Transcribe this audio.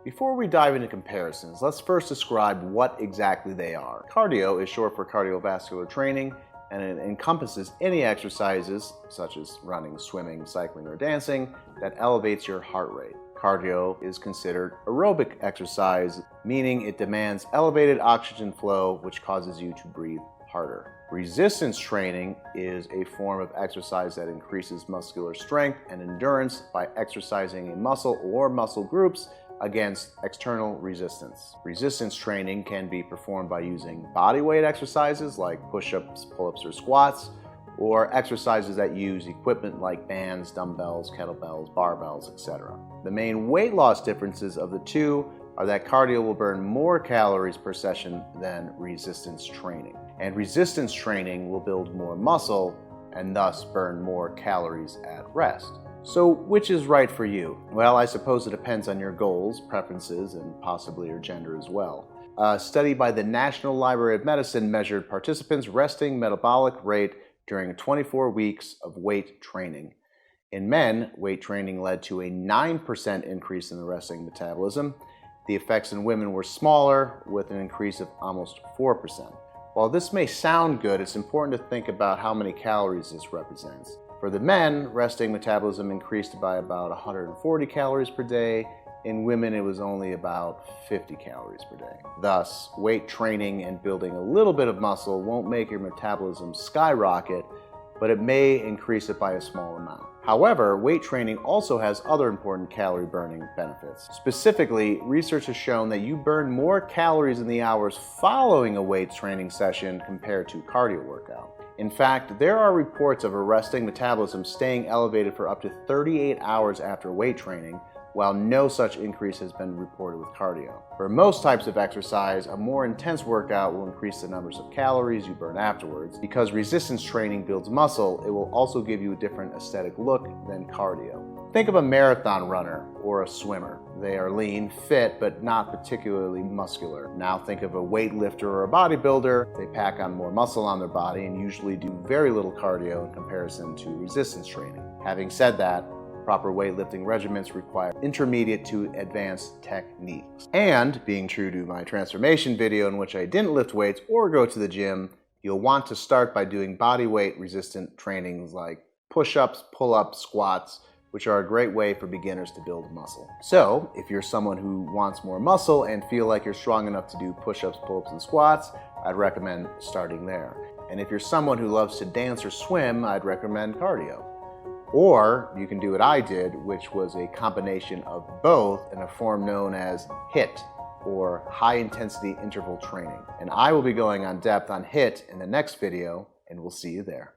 Before we dive into comparisons, let's first describe what exactly they are. Cardio is short for cardiovascular training, and it encompasses any exercises, such as running, swimming, cycling, or dancing, that elevates your heart rate. Cardio is considered aerobic exercise, meaning it demands elevated oxygen flow, which causes you to breathe harder. Resistance training is a form of exercise that increases muscular strength and endurance by exercising a muscle or muscle groups against external resistance. Resistance training can be performed by using body weight exercises like push-ups, pull-ups, or squats, or exercises that use equipment like bands, dumbbells, kettlebells, barbells, etc. The main weight loss differences of the two are that cardio will burn more calories per session than resistance training. And resistance training will build more muscle and thus burn more calories at rest. So which is right for you? Well, I suppose it depends on your goals, preferences, and possibly your gender as well. A study by the National Library of Medicine measured participants' resting metabolic rate during 24 weeks of weight training. In men, weight training led to a 9% increase in the resting metabolism. The effects in women were smaller, with an increase of almost 4%. While this may sound good, it's important to think about how many calories this represents. For the men, resting metabolism increased by about 140 calories per day. In women, it was only about 50 calories per day. Thus, weight training and building a little bit of muscle won't make your metabolism skyrocket, but it may increase it by a small amount. However, weight training also has other important calorie burning benefits. Specifically, research has shown that you burn more calories in the hours following a weight training session compared to cardio workout. In fact, there are reports of a resting metabolism staying elevated for up to 38 hours after weight training, while no such increase has been reported with cardio. For most types of exercise, a more intense workout will increase the numbers of calories you burn afterwards. Because resistance training builds muscle, it will also give you a different aesthetic look than cardio. Think of a marathon runner or a swimmer. They are lean, fit, but not particularly muscular. Now think of a weightlifter or a bodybuilder. They pack on more muscle on their body and usually do very little cardio in comparison to resistance training. Having said that, proper weightlifting regimens require intermediate to advanced techniques. And, being true to my transformation video in which I didn't lift weights or go to the gym, you'll want to start by doing body weight resistant trainings like push-ups, pull-ups, squats, which are a great way for beginners to build muscle. So, if you're someone who wants more muscle and feel like you're strong enough to do push-ups, pull-ups, and squats, I'd recommend starting there. And if you're someone who loves to dance or swim, I'd recommend cardio. Or you can do what I did, which was a combination of both in a form known as HIIT, or high intensity interval training. And I will be going on depth on HIIT in the next video, and we'll see you there.